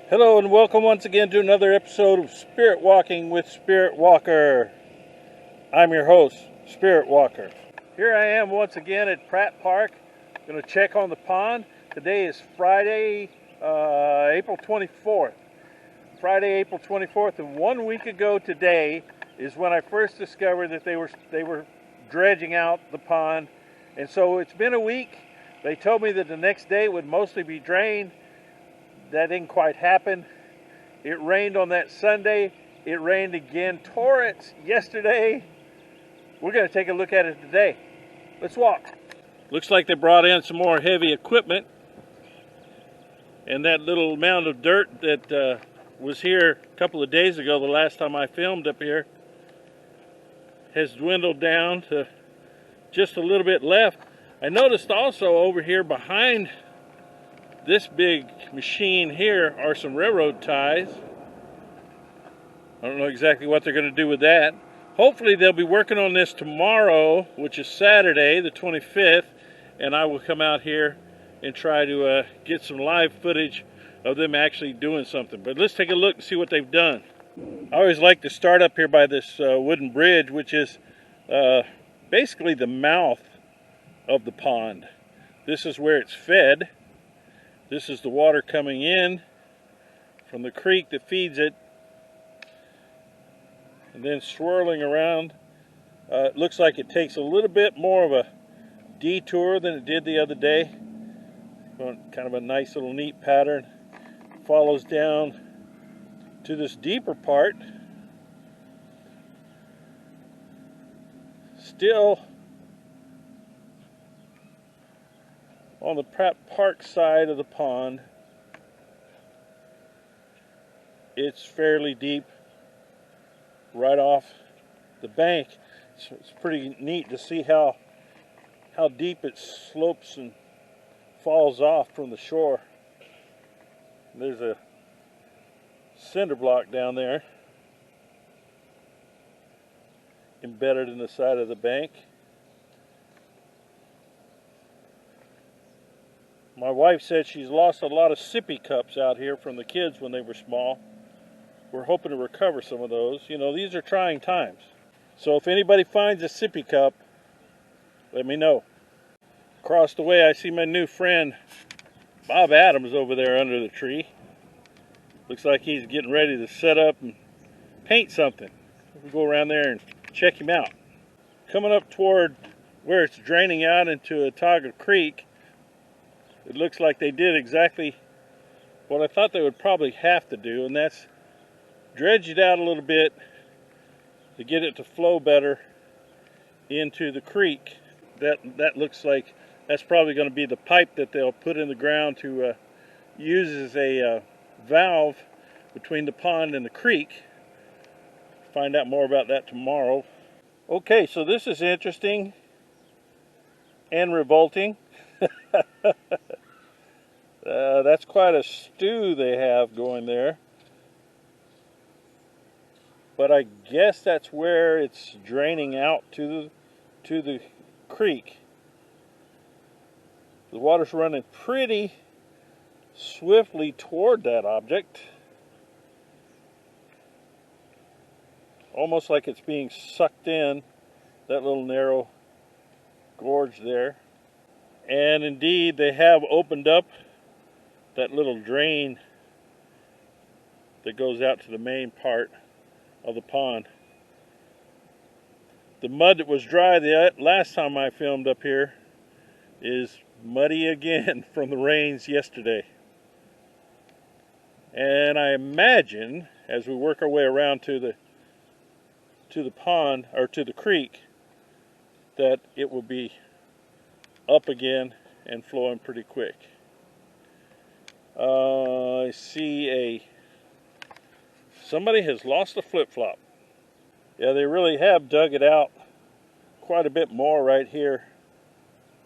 Hello and welcome once again to another episode of Spirit Walking with Spirit Walker. I'm your host, Spirit Walker. Here I am once again at Pratt Park. Going to check on the pond. Today is Friday, April 24th. Friday, April 24th, and 1 week ago today is when I first discovered that they were dredging out the pond. And so it's been a week. They told me that the next day it would mostly be drained. That didn't quite happen. It rained on that Sunday. It rained again, torrents yesterday. We're going to take a look at it today. Let's walk. Looks like they brought in some more heavy equipment. And that little mound of dirt that was here a couple of days ago, the last time I filmed up here, has dwindled down to just a little bit left. I noticed also over here behind this big machine here are some railroad ties. I don't know exactly what they're going to do with that. Hopefully they'll be working on this tomorrow, which is Saturday, the 25th, and I will come out here and try to get some live footage of them actually doing something. But let's take a look and see what they've done. I always like to start up here by this wooden bridge, which is basically the mouth of the pond. This is where it's fed. This is the water coming in from the creek that feeds it, and then swirling around. It looks like it takes a little bit more of a detour than it did the other day. Kind of a nice little neat pattern. Follows down to this deeper part. Still on the Pratt Park side of the pond. It's fairly deep right off the bank. So it's pretty neat to see how deep it slopes and falls off from the shore. There's a cinder block down there embedded in the side of the bank. My wife said she's lost a lot of sippy cups out here from the kids when they were small. We're hoping to recover some of those. You know, these are trying times. So if anybody finds a sippy cup, let me know. Across the way I see my new friend Bob Adams over there under the tree. Looks like he's getting ready to set up and paint something. We'll go around there and check him out. Coming up toward where it's draining out into Otago Creek, it looks like they did exactly what I thought they would probably have to do, and that's dredge it out a little bit to get it to flow better into the creek. That looks like that's probably going to be the pipe that they'll put in the ground to use as a valve between the pond and the creek. Find out more about that tomorrow. Okay, so this is interesting and revolting. That's quite a stew they have going there. But I guess that's where it's draining out to the creek. The water's running pretty swiftly toward that object. Almost like it's being sucked in, that little narrow gorge there. And indeed, they have opened up that little drain that goes out to the main part of the pond. The mud that was dry the last time I filmed up here is muddy again from the rains yesterday. And I imagine as we work our way around to the pond, or to the creek, that it will be up again and flowing pretty quick. I see somebody has lost a flip-flop. Yeah, they really have dug it out quite a bit more right here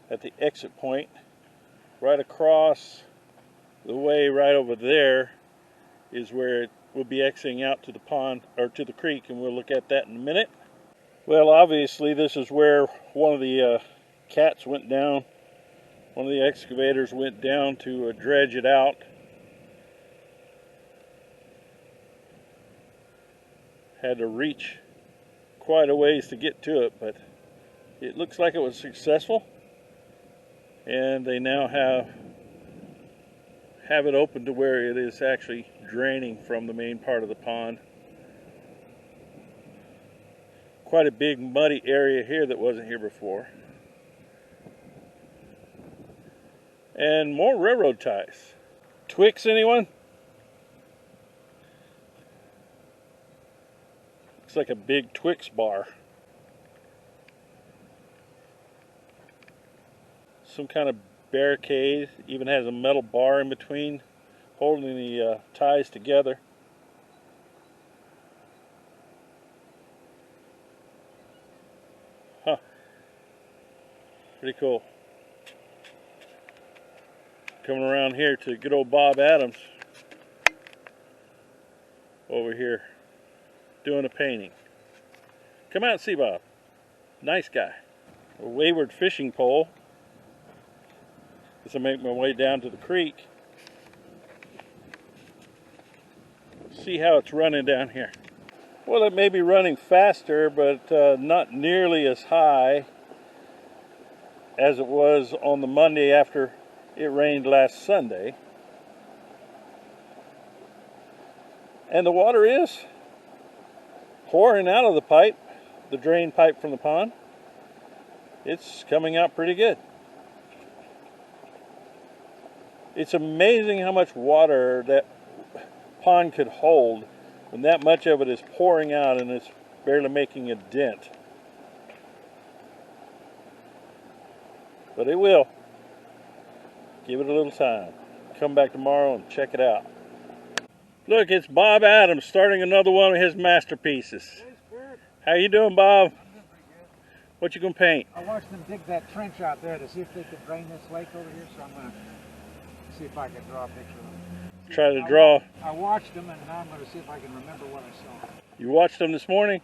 at the exit point. Right across the way, right over there, is where it will be exiting out to the pond, or to the creek, and we'll look at that in a minute. Well, obviously this is where one of the cats went down. One of the excavators went down to dredge it out. Had to reach quite a ways to get to it, but it looks like it was successful, and they now have it open to where it is actually draining from the main part of the pond. Quite a big muddy area here that wasn't here before. And more railroad ties. Twix, anyone? Looks like a big Twix bar. Some kind of barricade. Even has a metal bar in between holding the ties together. Huh. Pretty cool. Coming around here to good old Bob Adams over here doing a painting. Come out and see Bob. Nice guy. A wayward fishing pole. As I make my way down to the creek. See how it's running down here. Well, it may be running faster, but not nearly as high as it was on the Monday after it rained last Sunday. And the water is pouring out of the pipe, the drain pipe from the pond. It's coming out pretty good. It's amazing how much water that pond could hold when that much of it is pouring out and it's barely making a dent. But it will. Give it a little time. Come back tomorrow and check it out. Look, it's Bob Adams starting another one of his masterpieces. How you doing, Bob? What you gonna paint? I watched them dig that trench out there to see if they could drain this lake over here, so I'm gonna see if I can draw a picture of them. Try to draw. I watched them, and now I'm gonna see if I can remember what I saw. You watched them this morning?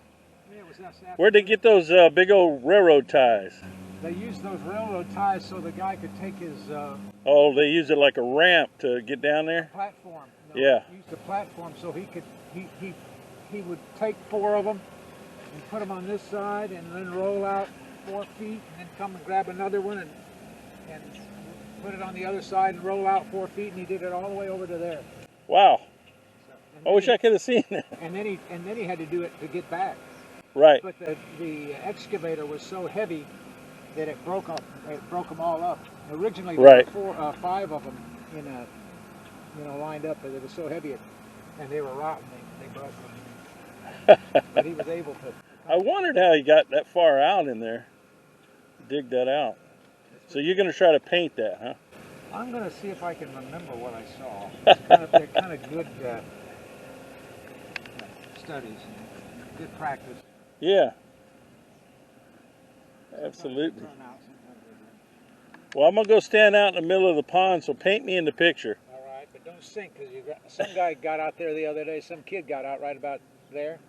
Yeah, it was this afternoon. Where'd they get those big old railroad ties? They used those railroad ties so the guy could take his Oh, they use it like a ramp to get down there? platform. Yeah. He used the platform so he could he would take 4 of them and put them on this side, and then roll out 4 feet, and then come and grab another one and put it on the other side and roll out 4 feet, and he did it all the way over to there. Wow. I wish I could have seen that. And then he had to do it to get back. Right. But the excavator was so heavy that it broke them all up. Originally there were 5 of them in a lined up, but it was so heavy and they were rotten. They broke them. But he was able to. I wondered how he got that far out in there. Dig that out. So you're going to try to paint that, huh? I'm going to see if I can remember what I saw. They're kind of good studies, good practice. Yeah. Absolutely. Well, I'm going to go stand out in the middle of the pond, so paint me in the picture. All right, but don't sink, because some guy got out there the other day, some kid got out right about there.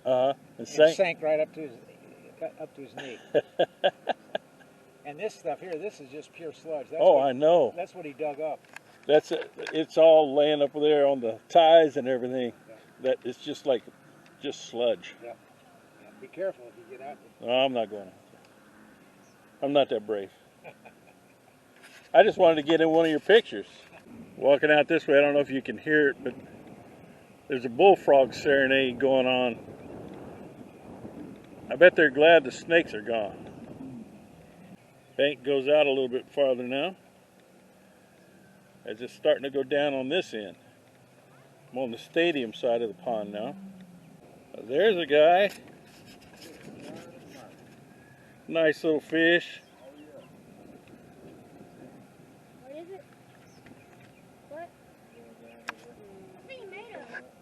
And sank right up to his knee. And this stuff here, this is just pure sludge. I know. That's what he dug up. That's it. It's all laying up there on the ties and everything. Yeah. That it's just sludge. Yeah. Be careful if you get out there. No, I'm not going to. I'm not that brave. I just wanted to get in one of your pictures. Walking out this way, I don't know if you can hear it, but there's a bullfrog serenade going on. I bet they're glad the snakes are gone. Bank goes out a little bit farther now. As it's starting to go down on this end. I'm on the stadium side of the pond now. There's a guy. Nice little fish. What is it? What? What's he made of?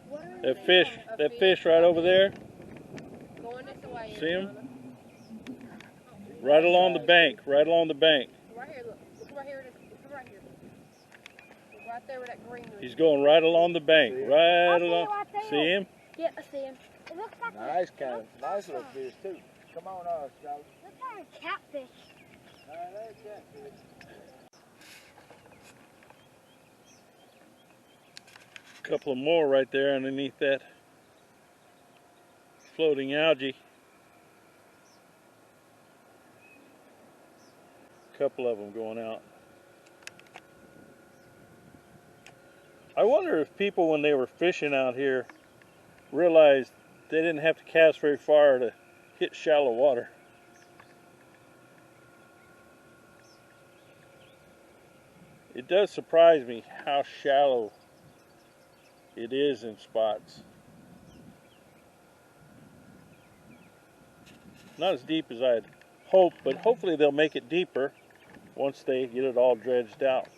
What are That fish right over there. Going this way. See him? Right along the bank, right along the bank. Right here, look. Look right here. Look right here. Look right there with that greenery. He's going right along the bank, right along. See him? Yeah, I see him. It looks like Nice little fish too. Come on, Scout. looks like a catfish. There's catfish. A couple of more right there underneath that floating algae. A couple of them going out. I wonder if people, when they were fishing out here, realized they didn't have to cast very far to hit shallow water. It does surprise me how shallow it is in spots. Not as deep as I'd hoped, but hopefully they'll make it deeper once they get it all dredged out.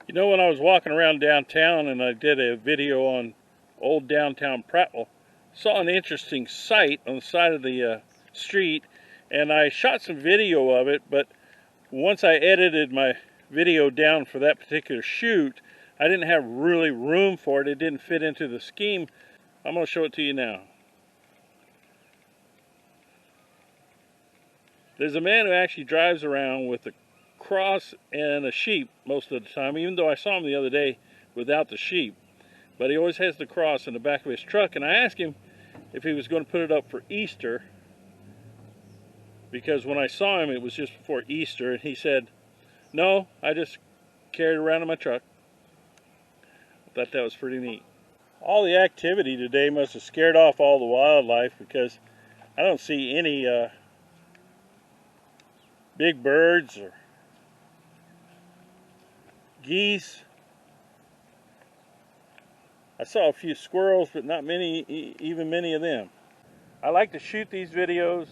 You know, when I was walking around downtown and I did a video on old downtown Prattville, saw an interesting sight on the side of the street, and I shot some video of it, but once I edited my video down for that particular shoot, I didn't have really room for it. It didn't fit into the scheme. I'm going to show it to you now. There's a man who actually drives around with a cross and a sheep most of the time, even though I saw him the other day without the sheep. But he always has the cross in the back of his truck, and I asked him if he was going to put it up for Easter, because when I saw him it was just before Easter, and he said, no, I just carried it around in my truck. I thought that was pretty neat. All the activity today must have scared off all the wildlife, because I don't see any big birds or geese. I saw a few squirrels, but not many, even many of them. I like to shoot these videos.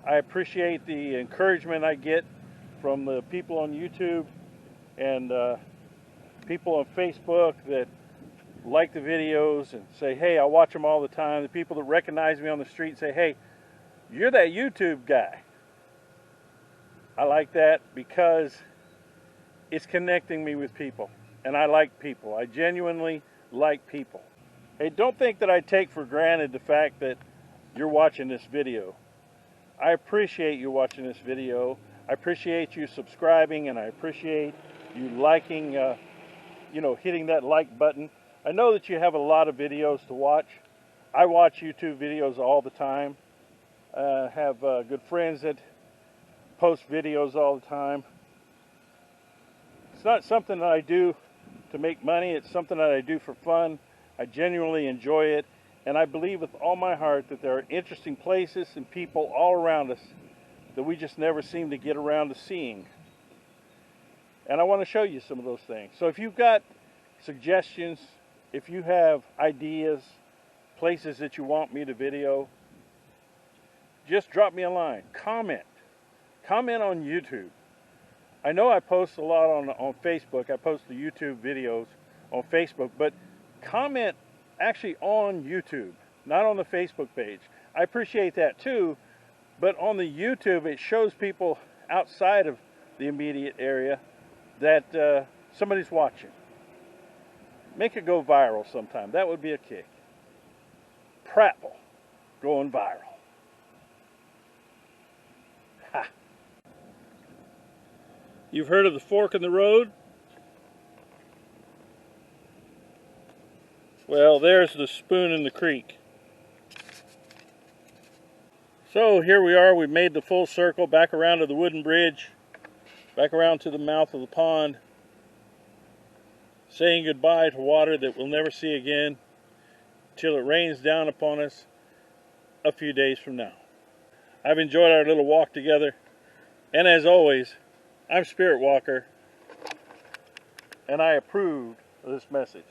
I appreciate the encouragement I get from the people on YouTube and people on Facebook that like the videos and say, hey, I watch them all the time. The people that recognize me on the street say, hey, you're that YouTube guy. I like that because it's connecting me with people, and I like people. I genuinely like people. Hey, don't think that I take for granted the fact that you're watching this video. I appreciate you watching this video. I appreciate you subscribing, and I appreciate you liking, hitting that like button. I know that you have a lot of videos to watch. I watch YouTube videos all the time. I have good friends that post videos all the time. It's not something that I do to make money. It's something that I do for fun. I genuinely enjoy it, and I believe with all my heart that there are interesting places and people all around us that we just never seem to get around to seeing. And I want to show you some of those things. So if you've got suggestions, if you have ideas, places that you want me to video, just drop me a line. Comment on YouTube. I know I post a lot on Facebook. I post the YouTube videos on Facebook, but comment actually on YouTube, not on the Facebook page. I appreciate that too, but on the YouTube it shows people outside of the immediate area that somebody's watching. Make it go viral sometime. That would be a kick. Prattville going viral. Ha! You've heard of the fork in the road? Well, there's the spoon in the creek. So here we are. We've made the full circle back around to the wooden bridge, back around to the mouth of the pond, saying goodbye to water that we'll never see again till it rains down upon us a few days from now. I've enjoyed our little walk together, and as always, I'm Spirit Walker, and I approve of this message.